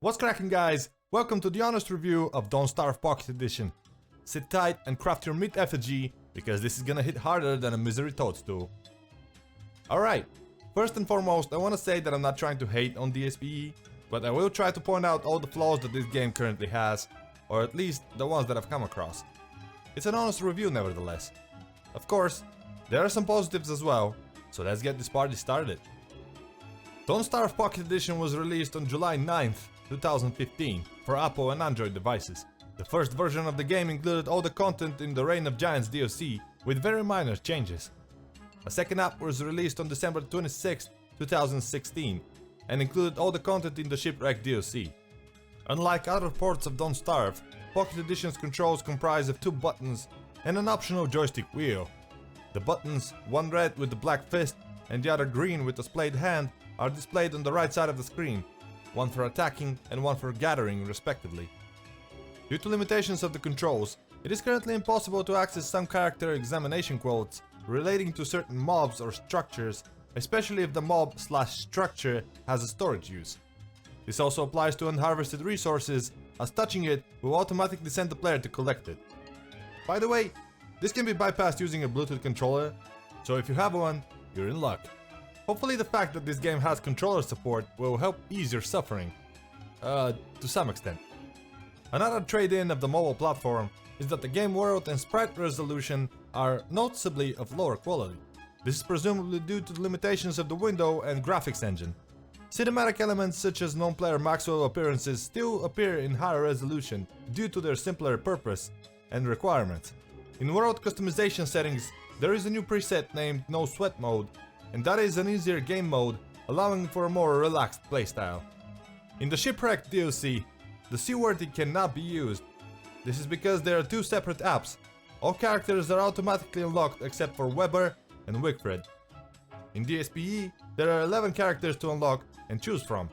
What's cracking, guys? Welcome to the honest review of Don't Starve Pocket Edition. Sit tight and craft your meat effigy, because this is gonna hit harder than a misery toadstool. Alright, first and foremost I wanna say that I'm not trying to hate on DSPE, but I will try to point out all the flaws that this game currently has, or at least the ones that I've come across. It's an honest review nevertheless. Of course, there are some positives as well, so let's get this party started. Don't Starve Pocket Edition was released on July 9th, 2015 for Apple and Android devices. The first version of the game included all the content in the Reign of Giants DLC with very minor changes. A second app was released on December 26, 2016 and included all the content in the Shipwrecked DLC. Unlike other ports of Don't Starve, Pocket Edition's controls comprise of two buttons and an optional joystick wheel. The buttons, one red with the black fist and the other green with the splayed hand, are displayed on the right side of the screen, one for attacking and one for gathering respectively. Due to limitations of the controls, it is currently impossible to access some character examination quotes relating to certain mobs or structures, especially if the mob/structure has a storage use. This also applies to unharvested resources, as touching it will automatically send the player to collect it. By the way, this can be bypassed using a Bluetooth controller, so if you have one, you're in luck. Hopefully the fact that this game has controller support will help ease your suffering. To some extent. Another trade-in of the mobile platform is that the game world and sprite resolution are noticeably of lower quality. This is presumably due to the limitations of the window and graphics engine. Cinematic elements such as non-player Maxwell appearances still appear in higher resolution due to their simpler purpose and requirements. In world customization settings, there is a new preset named No Sweat mode, and that is an easier game mode, allowing for a more relaxed playstyle. In the Shipwrecked DLC, the Seaworthy cannot be used. This is because there are two separate apps. All characters are automatically unlocked except for Weber and Wickfred. In DSPE, there are 11 characters to unlock and choose from.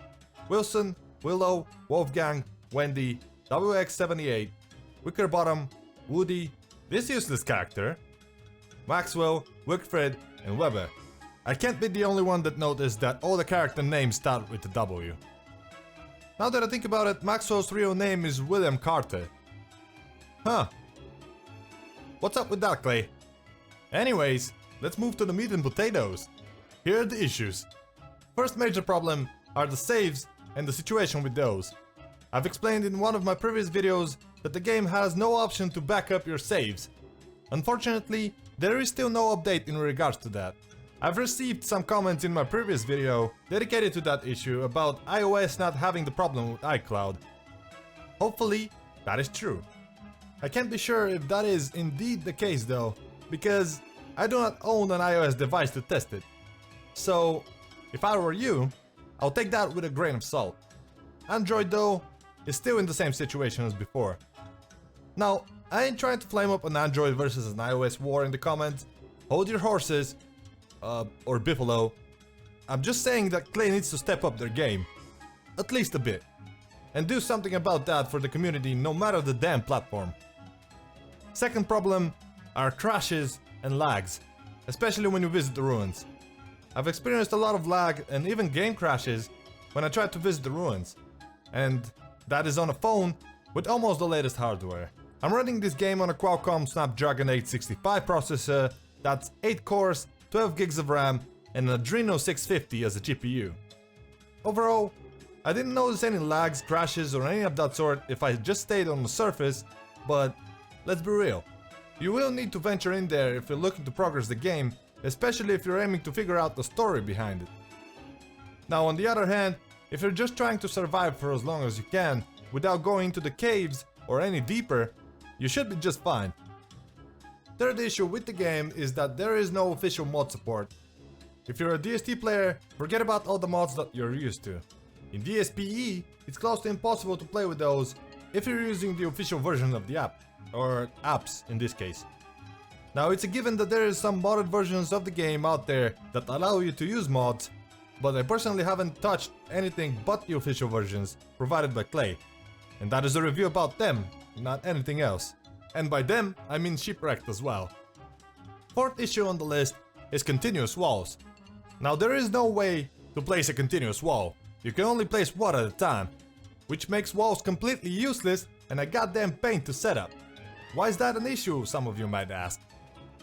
Wilson, Willow, Wolfgang, Wendy, WX78, Wickerbottom, Woody, this useless character, Maxwell, Wickfred and Weber. I can't be the only one that noticed that all the character names start with a W. Now that I think about it, Maxwell's real name is William Carter. Huh. What's up with that, Clay? Anyways, let's move to the meat and potatoes. Here are the issues. First major problem are the saves and the situation with those. I've explained in one of my previous videos that the game has no option to back up your saves. Unfortunately, there is still no update in regards to that. I've received some comments in my previous video dedicated to that issue about iOS not having the problem with iCloud. Hopefully, that is true. I can't be sure if that is indeed the case though, because I do not own an iOS device to test it. So, if I were you, I'll take that with a grain of salt. Android though, is still in the same situation as before. Now, I ain't trying to flame up an Android versus an iOS war in the comments. Hold your horses. Or Biffalo. I'm just saying that Clay needs to step up their game. At least a bit. And do something about that for the community, no matter the damn platform. Second problem are crashes and lags, especially when you visit the ruins. I've experienced a lot of lag and even game crashes when I tried to visit the ruins. And that is on a phone with almost the latest hardware. I'm running this game on a Qualcomm Snapdragon 865 processor, that's 8 cores, 12 gigs of RAM and an Adreno 650 as a GPU. Overall, I didn't notice any lags, crashes or any of that sort if I just stayed on the surface, but let's be real. You will need to venture in there if you're looking to progress the game, especially if you're aiming to figure out the story behind it. Now on the other hand, if you're just trying to survive for as long as you can without going into the caves or any deeper, you should be just fine. Third issue with the game is that there is no official mod support. If you're a DST player, forget about all the mods that you're used to. In DSPE, it's close to impossible to play with those if you're using the official version of the app, or apps in this case. Now it's a given that there is some modded versions of the game out there that allow you to use mods, but I personally haven't touched anything but the official versions provided by Clay. And that is a review about them, not anything else. And by them, I mean Shipwrecked as well. Fourth issue on the list is continuous walls. Now there is no way to place a continuous wall. You can only place one at a time. which makes walls completely useless and a goddamn pain to set up. Why is that an issue, some of you might ask?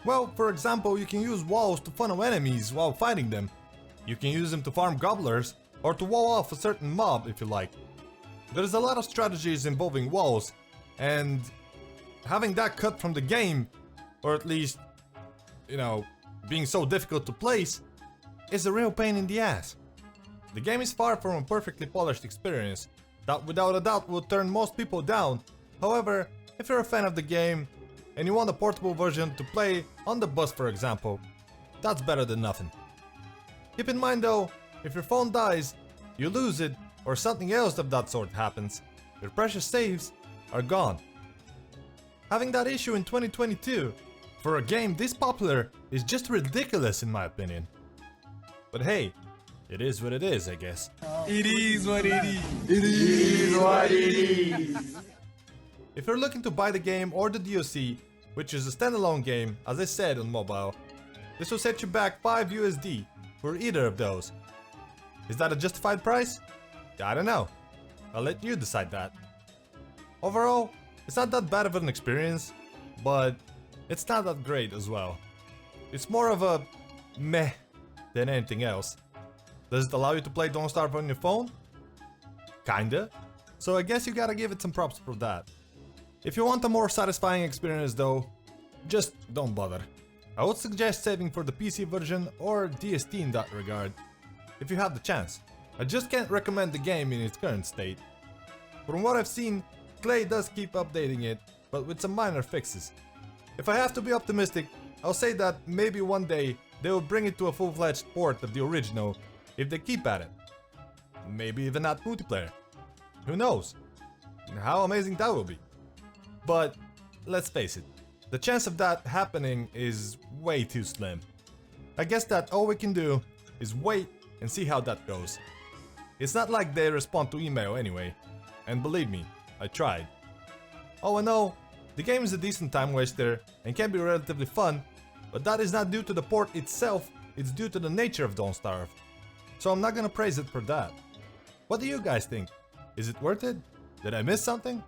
Well, for example, you can use walls to funnel enemies while fighting them. You can use them to farm gobblers, or to wall off a certain mob if you like. There's a lot of strategies involving walls, and having that cut from the game, or at least, you know, being so difficult to place, is a real pain in the ass. The game is far from a perfectly polished experience that without a doubt will turn most people down. However, if you're a fan of the game and you want a portable version to play on the bus for example, that's better than nothing. Keep in mind though, if your phone dies, you lose it, or something else of that sort happens, your precious saves are gone. Having that issue in 2022 for a game this popular is just ridiculous in my opinion. But hey, it is what it is, I guess. It is what it is. It is what it is. If you're looking to buy the game or the DLC, which is a standalone game, as I said on mobile, this will set you back 5 USD for either of those. Is that a justified price? I don't know. I'll let you decide that. Overall, it's not that bad of an experience, but it's not that great as well. It's more of a meh than anything else. Does it allow you to play Don't Starve on your phone? Kinda. So I guess you gotta give it some props for that. If you want a more satisfying experience though, just don't bother. I would suggest saving for the PC version or DST in that regard, if you have the chance. I just can't recommend the game in its current state. From what I've seen, Clay does keep updating it, but with some minor fixes. If I have to be optimistic, I'll say that maybe one day they will bring it to a full-fledged port of the original, if they keep at it. Maybe even add multiplayer. Who knows? How amazing that will be. But let's face it, the chance of that happening is way too slim. I guess that all we can do is wait and see how that goes. It's not like they respond to email anyway, and believe me, I tried. All in all, the game is a decent time waster and can be relatively fun, but that is not due to the port itself, it's due to the nature of Don't Starve. So I'm not gonna praise it for that. What do you guys think? Is it worth it? Did I miss something?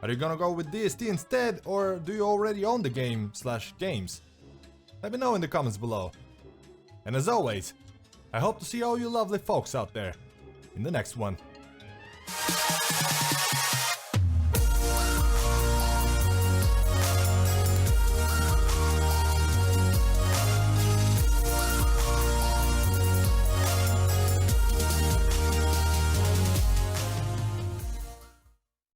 Are you gonna go with DST instead, or do you already own the game/games? Let me know in the comments below. And as always, I hope to see all you lovely folks out there in the next one.